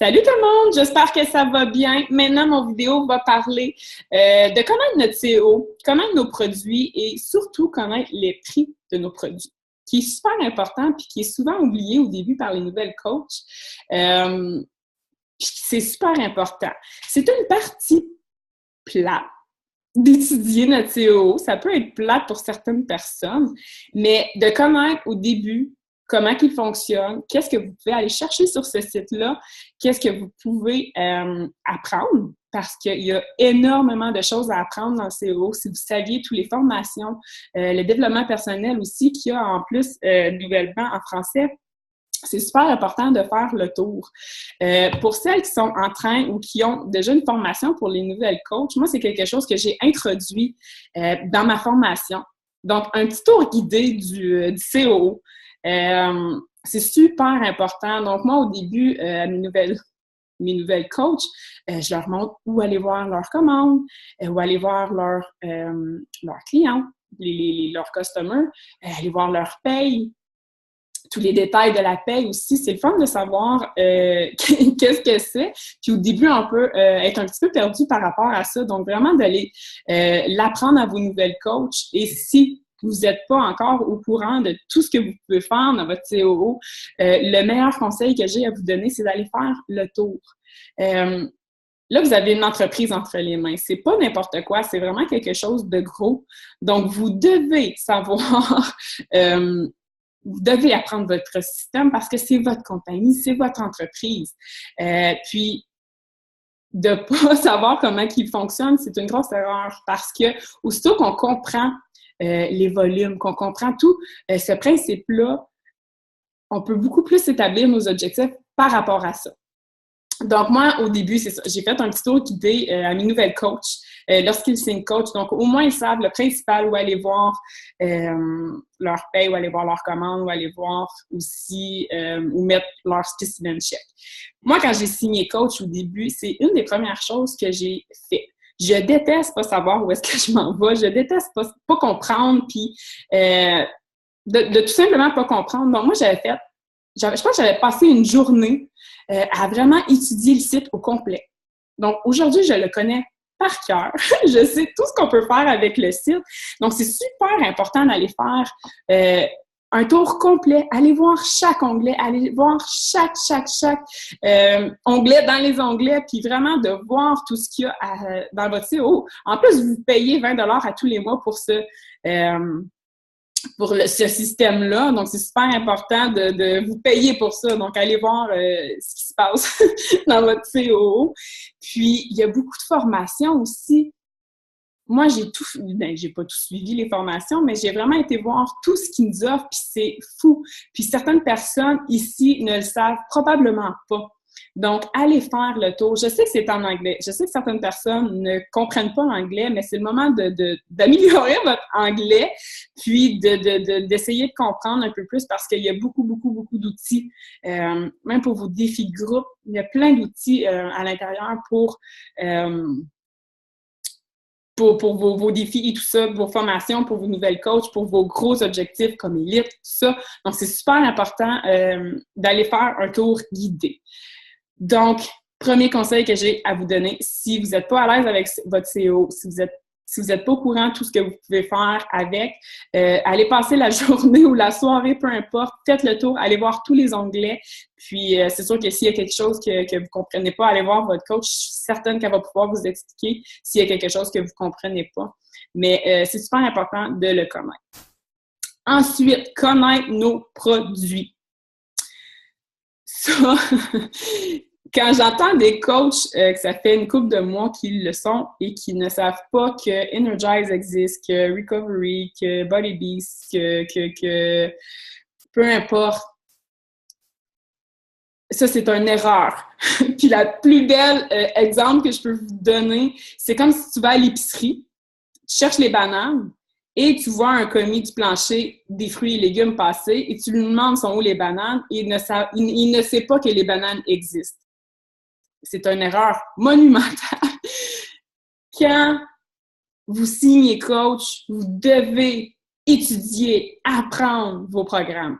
Salut tout le monde, j'espère que ça va bien. Maintenant, mon vidéo va parler de connaître notre CO, connaître nos produits et surtout connaître les prix de nos produits, qui est super important puis qui est souvent oublié au début par les nouvelles coachs. C'est super important. C'est une partie plate d'étudier notre CO. Ça peut être plate pour certaines personnes, mais de connaître au début comment il fonctionne, qu'est-ce que vous pouvez aller chercher sur ce site-là, qu'est-ce que vous pouvez apprendre, parce qu'il y a énormément de choses à apprendre dans le CO. Si vous saviez toutes les formations, le développement personnel aussi, qu'il y a en plus nouvellement en français, c'est super important de faire le tour. Pour celles qui sont en train ou qui ont déjà une formation pour les nouvelles coachs, moi, c'est quelque chose que j'ai introduit dans ma formation. Donc, un petit tour guidé du COO. C'est super important. Donc, moi, au début, mes nouvelles coachs, je leur montre où aller voir leurs commandes, où aller voir leurs clients, leurs customers, aller voir leur paye, tous les détails de la paye aussi. C'est le fun de savoir qu'est-ce que c'est. Puis au début, on peut être un petit peu perdu par rapport à ça. Donc, vraiment d'aller l'apprendre à vos nouvelles coachs. Et si vous n'êtes pas encore au courant de tout ce que vous pouvez faire dans votre COO, le meilleur conseil que j'ai à vous donner, c'est d'aller faire le tour. Là, vous avez une entreprise entre les mains. C'est pas n'importe quoi, c'est vraiment quelque chose de gros. Donc, vous devez savoir... vous devez apprendre votre système parce que c'est votre compagnie, c'est votre entreprise. Puis, de ne pas savoir comment il fonctionne, c'est une grosse erreur parce que aussitôt qu'on comprend les volumes, qu'on comprend tout ce principe-là, on peut beaucoup plus établir nos objectifs par rapport à ça. Donc, moi, au début, c'est ça. J'ai fait un petit tour guidé à mes nouvelles coachs lorsqu'ils signent coach. Donc, au moins, ils savent le principal, où aller voir leur paye, où aller voir leur commande, où aller voir aussi, où mettre leur specimen check. Moi, quand j'ai signé coach au début, c'est une des premières choses que j'ai fait. Je déteste pas savoir où est-ce que je m'en vais. Je déteste pas comprendre, puis de tout simplement pas comprendre. Donc, moi, je pense que j'avais passé une journée à vraiment étudier le site au complet. Donc, aujourd'hui, je le connais par cœur. Je sais tout ce qu'on peut faire avec le site. Donc, c'est super important d'aller faire un tour complet, aller voir chaque onglet, aller voir chaque onglet dans les onglets, puis vraiment de voir tout ce qu'il y a dans votre CO. En plus, vous payez 20 $ à tous les mois pour ce système-là. Donc, c'est super important de vous payer pour ça. Donc, allez voir ce qui se passe dans votre COO. Puis, il y a beaucoup de formations aussi. Moi, j'ai pas tout suivi les formations, mais j'ai vraiment été voir tout ce qu'ils nous offrent, puis c'est fou. Puis certaines personnes ici ne le savent probablement pas. Donc, allez faire le tour. Je sais que c'est en anglais. Je sais que certaines personnes ne comprennent pas l'anglais, mais c'est le moment d'améliorer votre anglais, puis d'essayer de comprendre un peu plus parce qu'il y a beaucoup d'outils. Même pour vos défis de groupe, il y a plein d'outils à l'intérieur pour vos défis et tout ça, vos formations, pour vos nouvelles coachs, pour vos gros objectifs comme élite, tout ça. Donc, c'est super important d'aller faire un tour guidé. Donc, premier conseil que j'ai à vous donner, si vous n'êtes pas à l'aise avec votre CO, si vous êtes pas au courant de tout ce que vous pouvez faire avec, allez passer la journée ou la soirée, peu importe, faites le tour, allez voir tous les onglets. Puis, c'est sûr que s'il y a quelque chose que vous ne comprenez pas, allez voir votre coach. Je suis certaine qu'elle va pouvoir vous expliquer s'il y a quelque chose que vous ne comprenez pas. Mais c'est super important de le connaître. Ensuite, connaître nos produits. Ça, quand j'entends des coachs que ça fait une couple de mois qu'ils le sont et qui ne savent pas que Energize existe, que Recovery, que Body Beast, que peu importe, ça, c'est une erreur. Puis la plus belle exemple que je peux vous donner, c'est comme si tu vas à l'épicerie, tu cherches les bananes et tu vois un commis du plancher des fruits et légumes passer et tu lui demandes sont où les bananes et il ne sait pas que les bananes existent. C'est une erreur monumentale. Quand vous signez coach, vous devez étudier, apprendre vos programmes.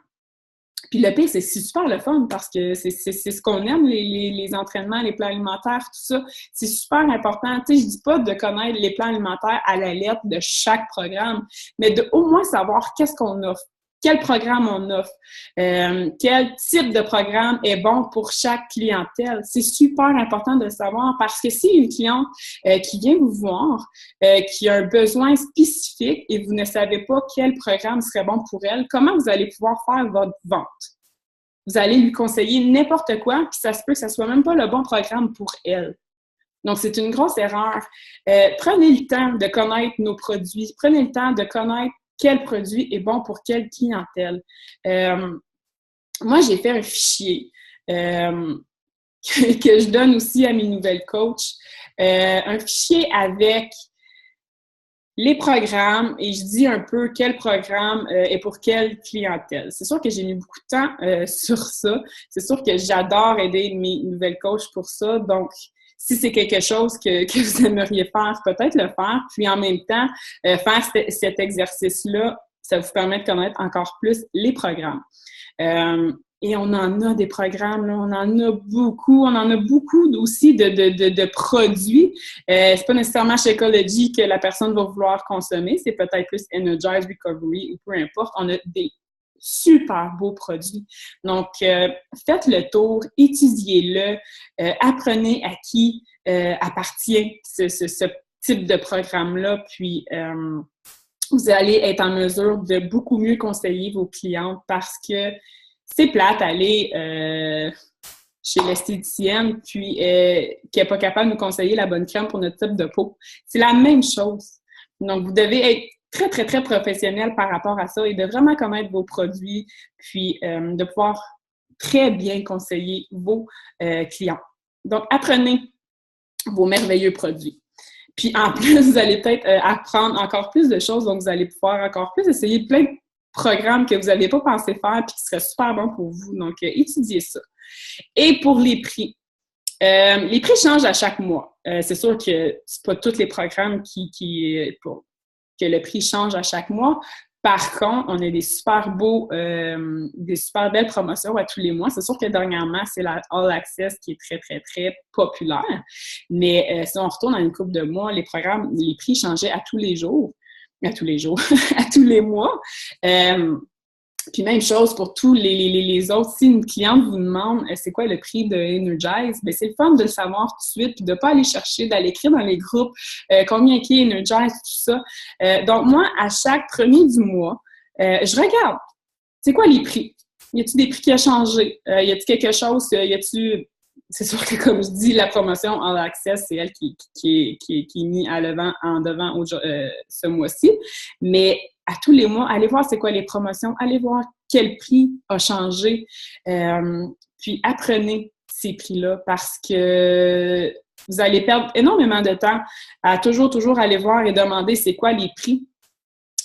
Puis le pire, c'est super le fun parce que c'est ce qu'on aime, les entraînements, les plans alimentaires, tout ça. C'est super important. Tu sais, je dis pas de connaître les plans alimentaires à la lettre de chaque programme, mais de au moins savoir qu'est-ce qu'on offre, quel programme on offre, quel type de programme est bon pour chaque clientèle. C'est super important de le savoir parce que si une cliente qui vient vous voir, qui a un besoin spécifique et vous ne savez pas quel programme serait bon pour elle, comment vous allez pouvoir faire votre vente? Vous allez lui conseiller n'importe quoi, puis ça se peut que ça soit même pas le bon programme pour elle. Donc, c'est une grosse erreur. Prenez le temps de connaître nos produits. Prenez le temps de connaître quel produit est bon pour quelle clientèle. Moi, j'ai fait un fichier que je donne aussi à mes nouvelles coachs. Un fichier avec les programmes et je dis un peu quel programme est pour quelle clientèle. C'est sûr que j'ai mis beaucoup de temps sur ça. C'est sûr que j'adore aider mes nouvelles coachs pour ça. Donc, si c'est quelque chose que vous aimeriez faire, peut-être le faire. Puis en même temps, faire cet exercice-là, ça vous permet de connaître encore plus les programmes. Et on en a des programmes, là, on en a beaucoup. On en a beaucoup aussi de produits. C'est pas nécessairement Shakeology que la personne va vouloir consommer. C'est peut-être plus Energize, Recovery ou peu importe. On a des super beaux produits. Donc, faites le tour, étudiez-le, apprenez à qui appartient ce type de programme-là, puis vous allez être en mesure de beaucoup mieux conseiller vos clientes parce que c'est plate aller chez l'esthéticienne puis qui n'est pas capable de nous conseiller la bonne crème pour notre type de peau. C'est la même chose. Donc, vous devez être très, très, très professionnel par rapport à ça et de vraiment connaître vos produits puis de pouvoir très bien conseiller vos clients. Donc, apprenez vos merveilleux produits. Puis en plus, vous allez peut-être apprendre encore plus de choses, donc vous allez pouvoir encore plus essayer plein de programmes que vous n'avez pas pensé faire puis qui seraient super bons pour vous. Donc, étudiez ça. Et pour les prix changent à chaque mois. C'est sûr que c'est pas tous les programmes que le prix change à chaque mois. Par contre, on a des super belles promotions à tous les mois. C'est sûr que dernièrement, c'est la All Access qui est très, très, très populaire. Mais si on retourne à une couple de mois, les prix changeaient à tous les jours. À tous les jours, à tous les mois. Puis même chose pour tous les autres. Si une cliente vous demande c'est quoi le prix de Energize, bien, c'est le fun de le savoir tout de suite, puis de ne pas aller chercher, d'aller écrire dans les groupes combien qui est Energize, tout ça. Donc moi, à chaque premier du mois, je regarde, c'est quoi les prix? Y a-t-il des prix qui ont changé? Y a-t-il quelque chose? C'est sûr que, comme je dis, la promotion All Access, c'est elle qui est mise en devant ce mois-ci. Mais à tous les mois, allez voir c'est quoi les promotions, allez voir quel prix a changé, puis apprenez ces prix-là parce que vous allez perdre énormément de temps à toujours aller voir et demander c'est quoi les prix.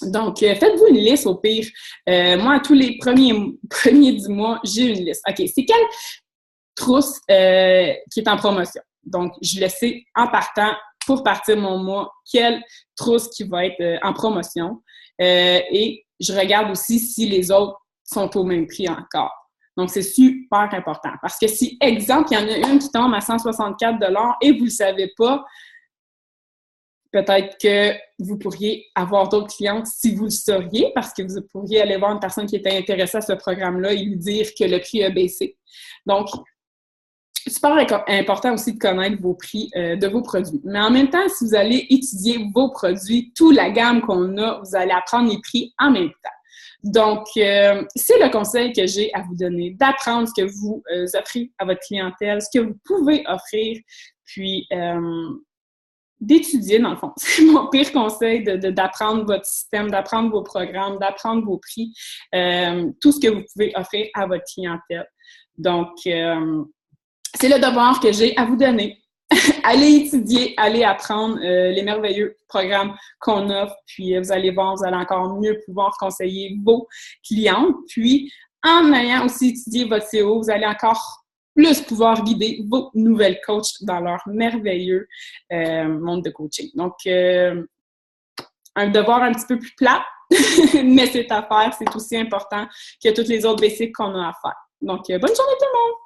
Donc, faites-vous une liste au pire. Moi, à tous les premiers du mois, j'ai une liste. OK, c'est quelle trousse qui est en promotion? Donc, je le sais en partant pour partir mon mois, quelle trousse qui va être en promotion. Et je regarde aussi si les autres sont au même prix encore. Donc, c'est super important. Parce que si, exemple, il y en a une qui tombe à 164 $ et vous ne le savez pas, peut-être que vous pourriez avoir d'autres clientes si vous le sauriez, parce que vous pourriez aller voir une personne qui était intéressée à ce programme-là et lui dire que le prix a baissé. Donc, super important aussi de connaître vos prix de vos produits. Mais en même temps, si vous allez étudier vos produits, toute la gamme qu'on a, vous allez apprendre les prix en même temps. Donc, c'est le conseil que j'ai à vous donner, d'apprendre ce que vous offrez à votre clientèle, ce que vous pouvez offrir, puis d'étudier, dans le fond. C'est mon pire conseil, d'apprendre votre système, d'apprendre vos programmes, d'apprendre vos prix, tout ce que vous pouvez offrir à votre clientèle. Donc, c'est le devoir que j'ai à vous donner. Allez étudier, allez apprendre les merveilleux programmes qu'on offre, puis vous allez voir, vous allez encore mieux pouvoir conseiller vos clientes. Puis, en ayant aussi étudié votre CO, vous allez encore plus pouvoir guider vos nouvelles coachs dans leur merveilleux monde de coaching. Donc, un devoir un petit peu plus plat, mais c'est à faire, c'est aussi important que toutes les autres basics qu'on a à faire. Donc, bonne journée tout le monde!